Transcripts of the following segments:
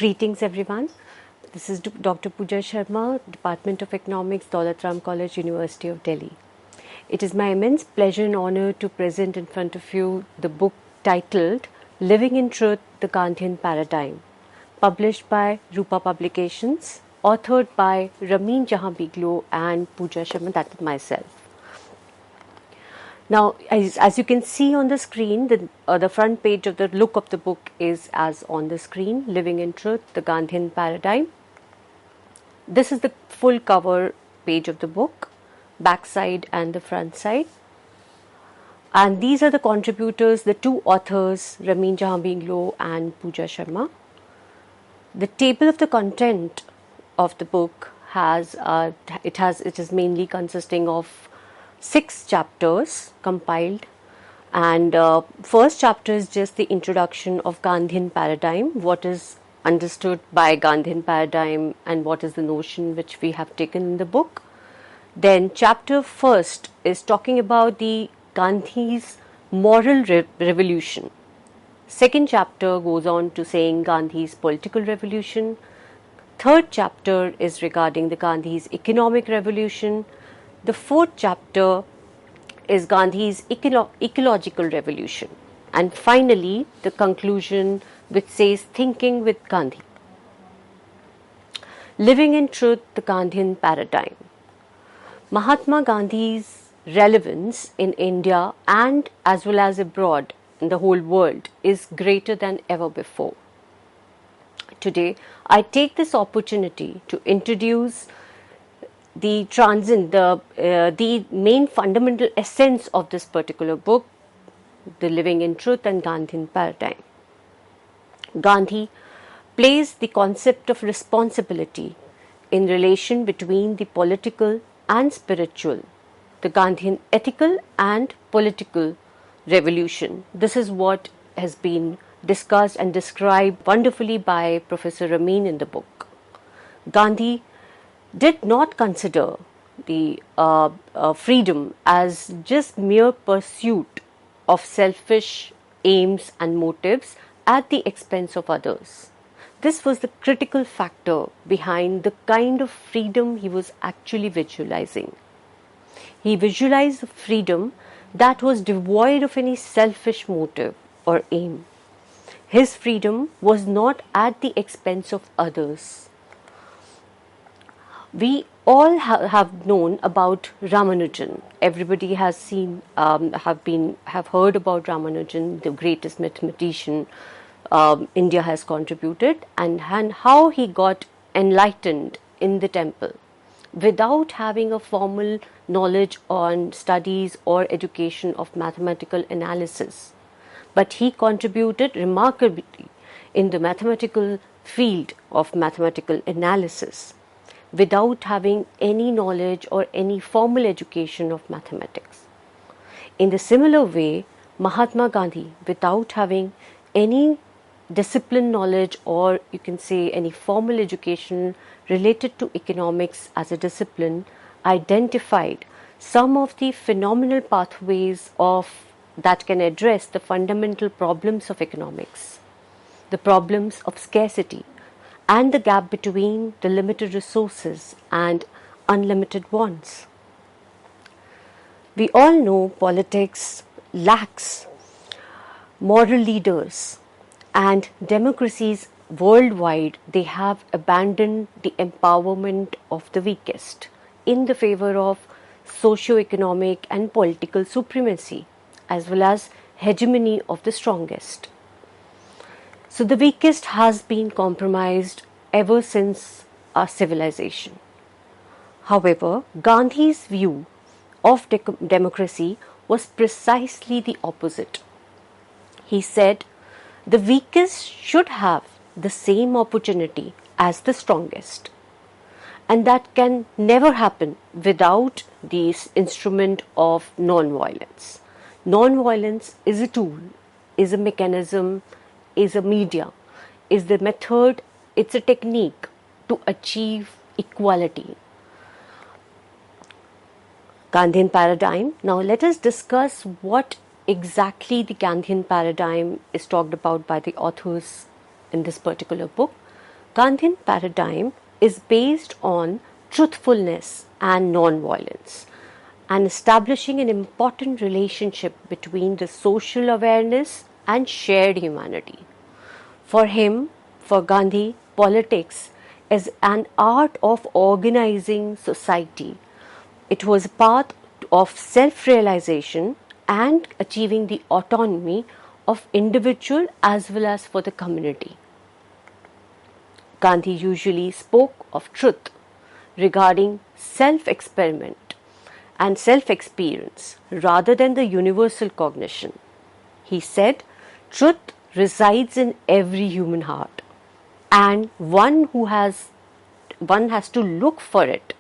Greetings everyone. This is Dr. Pooja Sharma, Department of Economics, Daulat Ram College, University of Delhi. It is my immense pleasure and honor to present in front of you the book titled Living in Truth, the Gandhian Paradigm, published by Rupa Publications, authored by Ramin Jahan Biglo and Pooja Sharma, that is myself. Now, as you can see on the screen, the front page of the look of the book is as on the screen, Living in Truth, the Gandhian Paradigm. This is the full cover page of the book, back side and the front side. And these are the contributors, the two authors, Ramin Jahan Biglo and Pooja Sharma. The table of the content of the book it is mainly consisting of 6 chapters compiled, and first chapter is just the introduction of Gandhian Paradigm, what is understood by Gandhian Paradigm and what is the notion which we have taken in the book. Then chapter first is talking about the Gandhi's moral revolution. Second chapter goes on to saying Gandhi's political revolution. Third chapter is regarding the Gandhi's economic revolution. The fourth chapter is Gandhi's ecological revolution. And finally, the conclusion which says Thinking with Gandhi. Living in Truth, the Gandhian Paradigm. Mahatma Gandhi's relevance in India and as well as abroad in the whole world is greater than ever before. Today, I take this opportunity to introduce the main fundamental essence of this particular book, the Living in Truth and Gandhian Paradigm. Gandhi placed the concept of responsibility in relation between the political and spiritual, the Gandhian ethical and political revolution. This is what has been discussed and described wonderfully by Professor Ramin in the book. Gandhi did not consider the freedom as just mere pursuit of selfish aims and motives at the expense of others. This was the critical factor behind the kind of freedom he was actually visualizing. He visualized a freedom that was devoid of any selfish motive or aim. His freedom was not at the expense of others. We all have known about Ramanujan. Everybody has seen, have heard about Ramanujan, the greatest mathematician India has contributed, and how he got enlightened in the temple without having a formal knowledge on studies or education of mathematical analysis. But he contributed remarkably in the mathematical field of mathematical analysis, without having any knowledge or any formal education of mathematics. In the similar way, Mahatma Gandhi, without having any discipline knowledge or you can say any formal education related to economics as a discipline, identified some of the phenomenal pathways that can address the fundamental problems of economics, the problems of scarcity, and the gap between the limited resources and unlimited wants. We all know politics lacks moral leaders, and democracies worldwide, they have abandoned the empowerment of the weakest in the favor of socio-economic and political supremacy as well as hegemony of the strongest. So the weakest has been compromised ever since our civilization. However, Gandhi's view of democracy was precisely the opposite. He said the weakest should have the same opportunity as the strongest, and that can never happen without this instrument of non-violence. Non-violence is a tool, is a mechanism, is a media, is the method, it's a technique to achieve equality. Gandhian Paradigm. Now let us discuss what exactly the Gandhian Paradigm is talked about by the authors in this particular book. Gandhian paradigm is based on truthfulness and non-violence and establishing an important relationship between the social awareness and shared humanity. For him, for Gandhi, politics is an art of organizing society. It was a path of self-realization and achieving the autonomy of individual as well as for the community. Gandhi usually spoke of truth regarding self-experiment and self-experience rather than the universal cognition. He said, truth resides in every human heart and one has to look for it,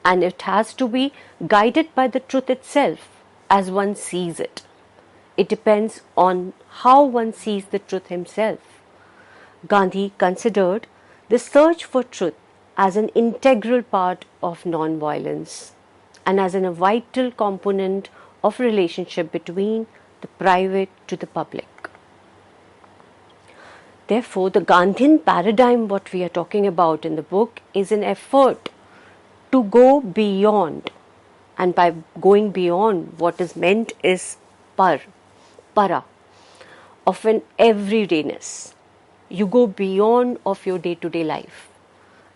and it has to be guided by the truth itself as one sees it. It depends on how one sees the truth himself. Gandhi considered the search for truth as an integral part of non-violence and as a vital component of relationship between the private to the public. Therefore, the Gandhian paradigm, what we are talking about in the book, is an effort to go beyond. And by going beyond, what is meant is para, of an everydayness. You go beyond of your day-to-day life.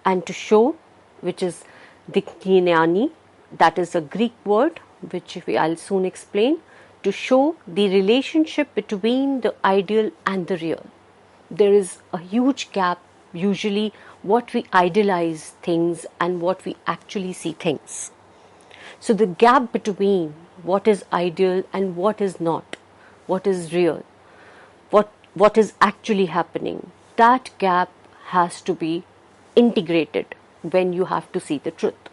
And to show, which is diknyani, that is a Greek word, which I'll soon explain, to show the relationship between the ideal and the real. There is a huge gap, usually what we idealize things and what we actually see things. So the gap between what is ideal and what is not, what is real, what is actually happening, that gap has to be integrated when you have to see the truth.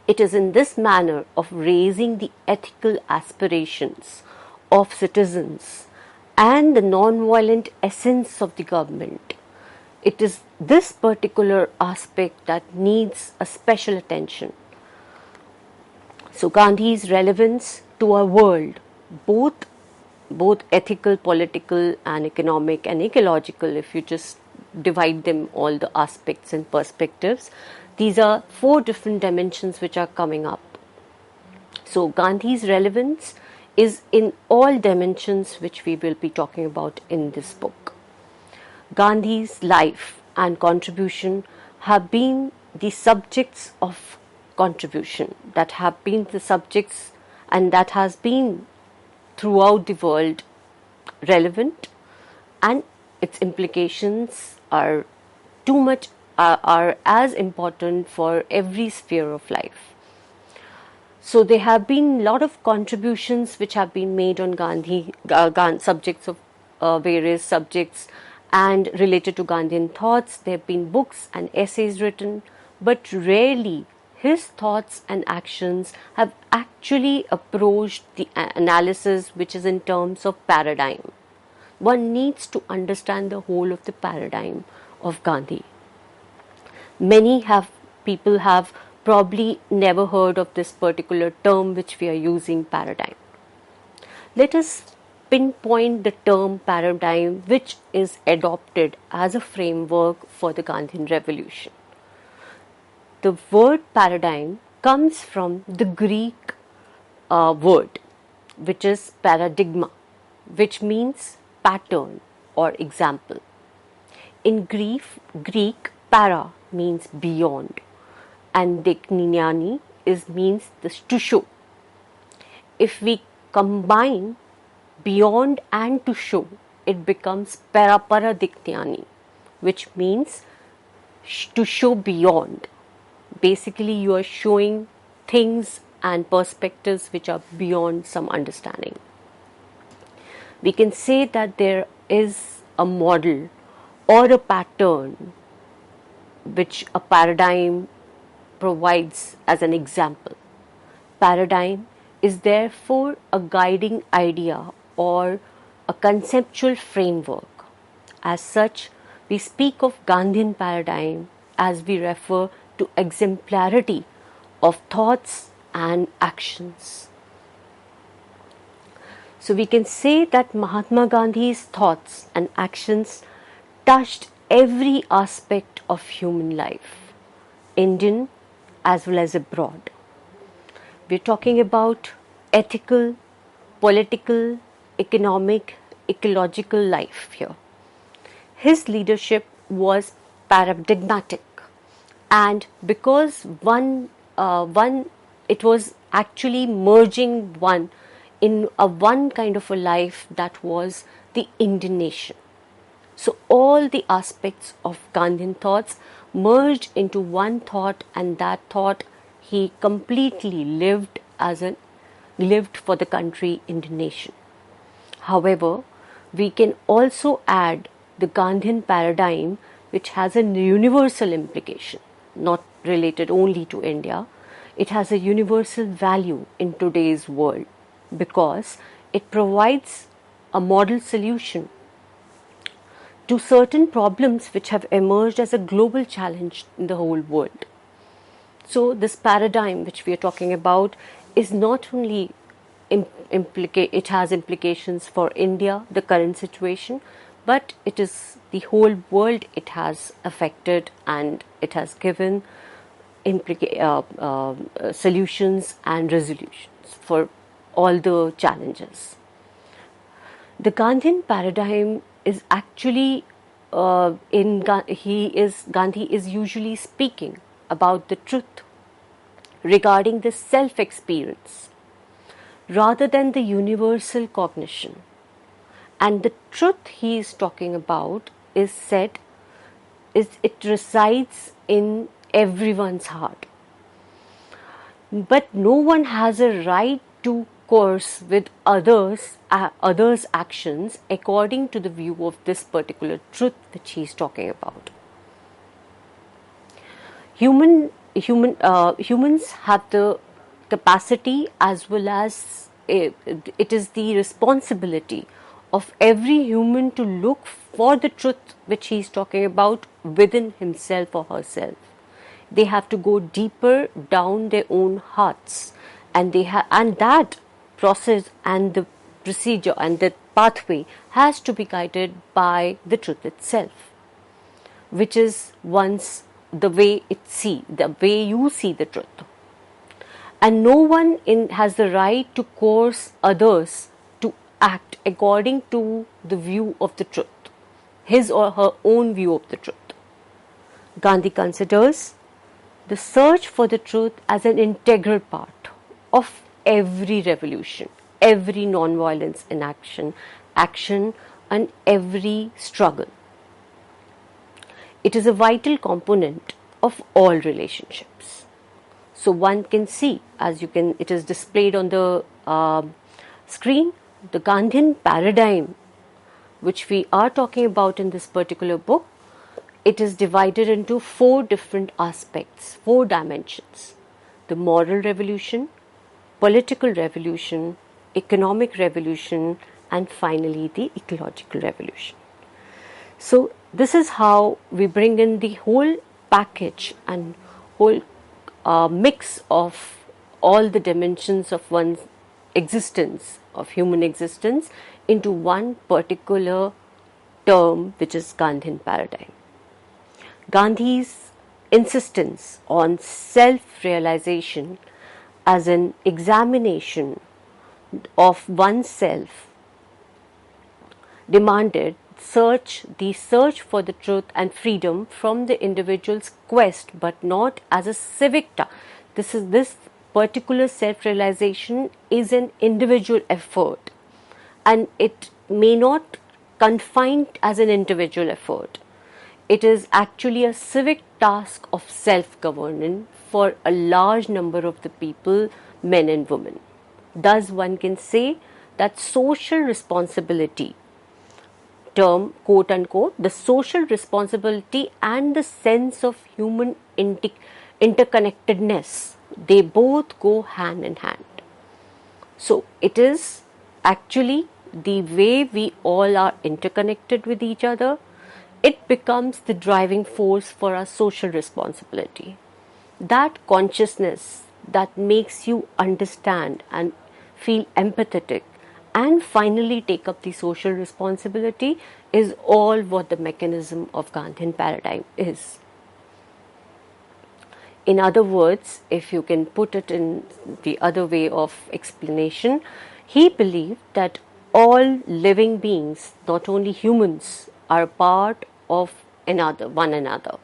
It is in this manner of raising the ethical aspirations of citizens and the non-violent essence of the government. It is this particular aspect that needs a special attention. So Gandhi's relevance to our world, both ethical, political and economic and ecological, if you just divide them all the aspects and perspectives, these are 4 different dimensions which are coming up. So Gandhi's relevance is in all dimensions which we will be talking about in this book. Gandhi's life and contribution have been the subjects of contribution, that have been the subjects and that has been throughout the world relevant, and its implications are as important for every sphere of life. So there have been a lot of contributions which have been made on Gandhi, subjects of various subjects and related to Gandhian thoughts. There have been books and essays written, but rarely his thoughts and actions have actually approached the analysis which is in terms of paradigm. One needs to understand the whole of the paradigm of Gandhi. People have probably never heard of this particular term which we are using, paradigm. Let us pinpoint the term paradigm which is adopted as a framework for the Gandhian revolution. The word paradigm comes from the Greek word which is paradigma, which means pattern or example. In Greek, para means beyond and diknyani means this to show. If we combine beyond and to show, it becomes para diknyani, which means to show beyond. Basically, you are showing things and perspectives which are beyond some understanding. We can say that there is a model or a pattern which a paradigm provides as an example. Paradigm is therefore a guiding idea or a conceptual framework. As such, we speak of Gandhian paradigm as we refer to exemplarity of thoughts and actions. So we can say that Mahatma Gandhi's thoughts and actions touched every aspect of human life, Indian as well as abroad. We're talking about ethical, political, economic, ecological life here. His leadership was paradigmatic, and because it was actually merging one kind of a life that was the Indian nation. So all the aspects of Gandhian thoughts merged into one thought, and that thought he completely lived for the country, Indian nation. However, we can also add the Gandhian paradigm, which has a universal implication, not related only to India. It has a universal value in today's world because it provides a model solution to certain problems which have emerged as a global challenge in the whole world. So this paradigm which we are talking about is not only it has implications for India, the current situation, but it is the whole world it has affected, and it has given solutions and resolutions for all the challenges. The Gandhian paradigm is actually Gandhi is usually speaking about the truth regarding the self-experience rather than the universal cognition. And the truth he is talking about it resides in everyone's heart. But no one has a right to course with others' actions according to the view of this particular truth which he is talking about. Humans have the capacity, as well as it is the responsibility of every human to look for the truth which he is talking about within himself or herself. They have to go deeper down their own hearts, and that process and the procedure and the pathway has to be guided by the truth itself, which is once the way you see the truth. And no one has the right to coerce others to act according to the view of the truth, his or her own view of the truth. Gandhi considers the search for the truth as an integral part of every revolution, every non-violence in action, and every struggle. It is a vital component of all relationships. So one can see, it is displayed on the screen, the Gandhian paradigm, which we are talking about in this particular book. It is divided into 4 different aspects, 4 dimensions: the moral revolution, political revolution, economic revolution, and finally the ecological revolution. So this is how we bring in the whole package and whole mix of all the dimensions of one's existence, of human existence, into one particular term, which is Gandhian paradigm. Gandhi's insistence on self-realization as an examination of oneself demanded the search for the truth and freedom from the individual's quest, but not as a civic task. This particular self-realization is an individual effort, and it may not confined as an individual effort. It is actually a civic task of self-governance for a large number of the people, men and women. Thus, one can say that social responsibility term, quote unquote, the social responsibility and the sense of human interconnectedness, they both go hand in hand. So it is actually the way we all are interconnected with each other. It becomes the driving force for our social responsibility. That consciousness that makes you understand and feel empathetic and finally take up the social responsibility is all what the mechanism of Gandhian paradigm is. In other words, if you can put it in the other way of explanation, he believed that all living beings, not only humans, are part of one another.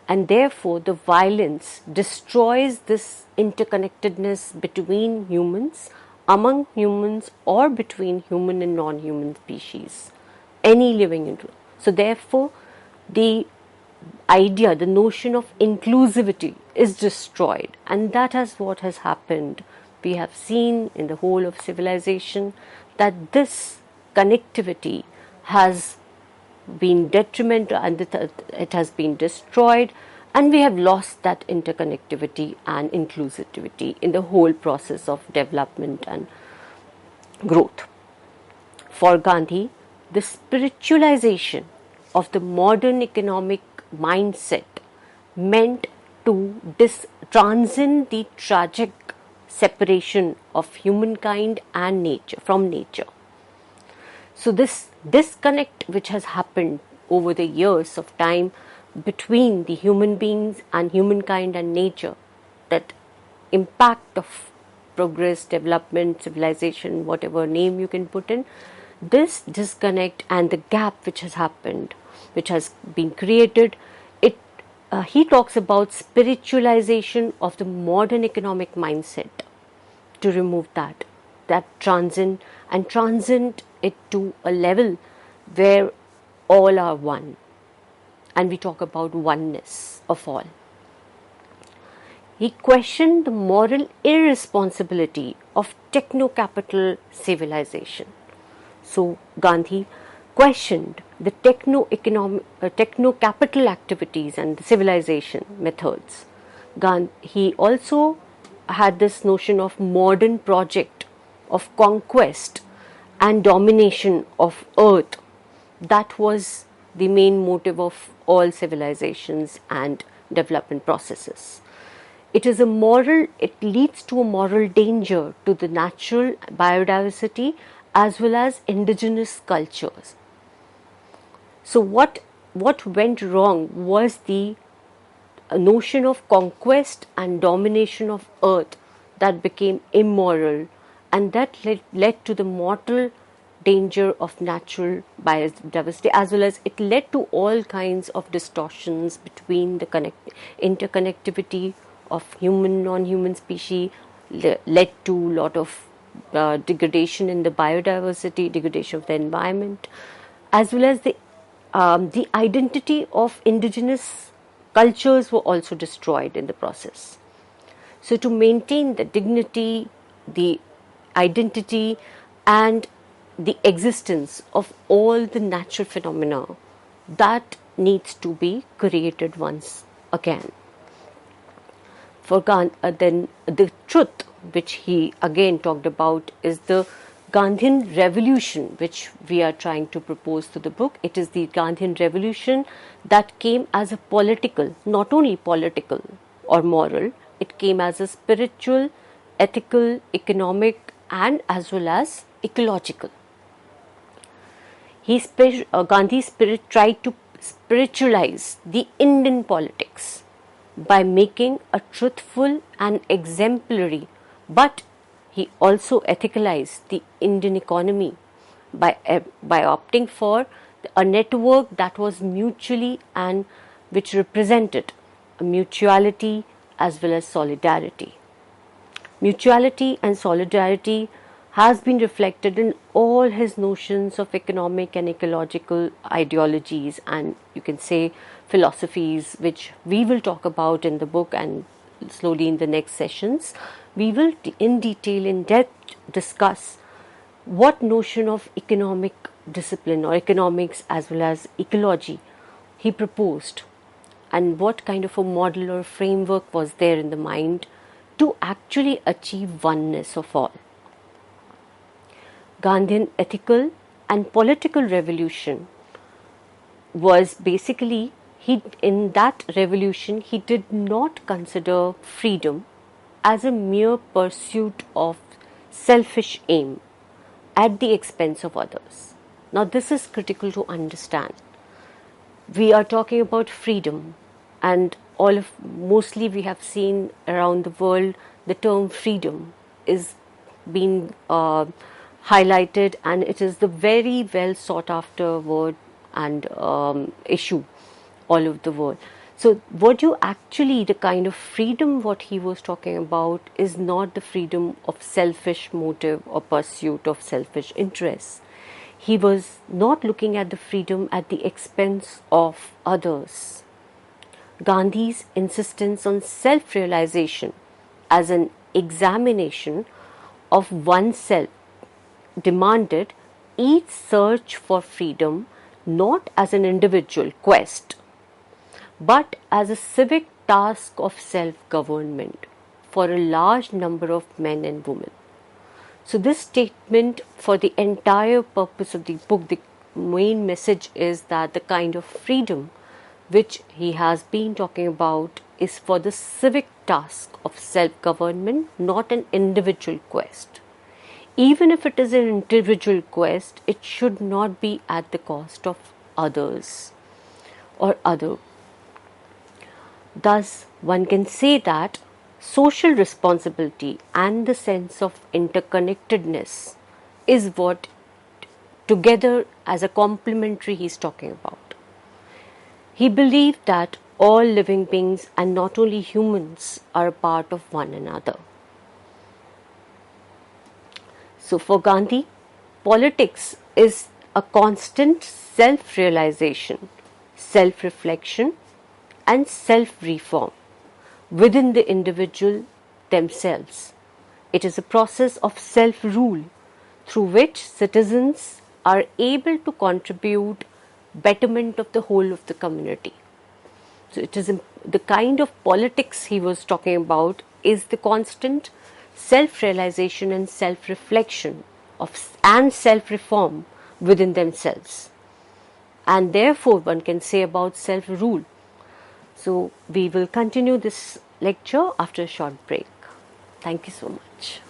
And therefore, the violence destroys this interconnectedness between humans, among humans, or between human and non-human species, any living individual. So therefore, the idea, the notion of inclusivity is destroyed, and that is what has happened. We have seen in the whole of civilization that this connectivity has been detrimental and it has been destroyed, and we have lost that interconnectivity and inclusivity in the whole process of development and growth. For Gandhi, the spiritualization of the modern economic mindset meant to transcend the tragic separation of humankind and nature from nature. So this disconnect which has happened over the years of time between the human beings and humankind and nature, that impact of progress, development, civilization, whatever name you can put in, this disconnect and the gap which has happened, which has been created, he talks about spiritualization of the modern economic mindset to remove that transcend it to a level where all are one, and we talk about oneness of all. He questioned the moral irresponsibility of techno-capital civilization. So Gandhi questioned the techno-capital activities and the civilization methods. He also had this notion of modern project of conquest and domination of earth. That was the main motive of all civilizations and development processes. It leads to a moral danger to the natural biodiversity as well as indigenous cultures. So what went wrong was the notion of conquest and domination of earth that became immoral, and that led to the mortal danger of natural biodiversity, as well as it led to all kinds of distortions between the interconnectivity of human, non-human species, led to a lot of degradation in the biodiversity, degradation of the environment, as well as the identity of indigenous cultures were also destroyed in the process. So to maintain the dignity, the identity, and the existence of all the natural phenomena, that needs to be created once again. For then the truth which he again talked about is the Gandhian revolution, which we are trying to propose to the book. It is the Gandhian revolution that came as a political, not only political or moral, it came as a spiritual, ethical, economic, and as well as ecological. Gandhi's spirit tried to spiritualize the Indian politics by making a truthful and exemplary, but he also ethicalized the Indian economy by opting for a network that was mutually and which represented a mutuality as well as solidarity. Mutuality and solidarity has been reflected in all his notions of economic and ecological ideologies and you can say philosophies, which we will talk about in the book and slowly in the next sessions. We will in detail, in depth discuss what notion of economic discipline or economics as well as ecology he proposed and what kind of a model or framework was there in the mind to actually achieve oneness of all. Gandhian ethical and political revolution was basically, in that revolution, he did not consider freedom as a mere pursuit of selfish aim, at the expense of others. Now, this is critical to understand. We are talking about freedom, and mostly we have seen around the world the term freedom is being highlighted, and it is the very well sought after word and issue all over the world. So the kind of freedom what he was talking about is not the freedom of selfish motive or pursuit of selfish interests. He was not looking at the freedom at the expense of others. Gandhi's insistence on self-realization as an examination of oneself demanded each search for freedom not as an individual quest, but as a civic task of self-government for a large number of men and women. So this statement, for the entire purpose of the book, the main message is that the kind of freedom which he has been talking about is for the civic task of self-government, not an individual quest. Even if it is an individual quest, it should not be at the cost of others or other. Thus, one can say that social responsibility and the sense of interconnectedness is what together as a complementary he is talking about. He believed that all living beings and not only humans are a part of one another. So for Gandhi, politics is a constant self-realization, self-reflection and self-reform within the individual themselves. It is a process of self-rule through which citizens are able to contribute betterment of the whole of the community. So it is the kind of politics he was talking about is the constant self-realization and self-reflection and self-reform within themselves. And therefore one can say about self-rule. So we will continue this lecture after a short break. Thank you so much.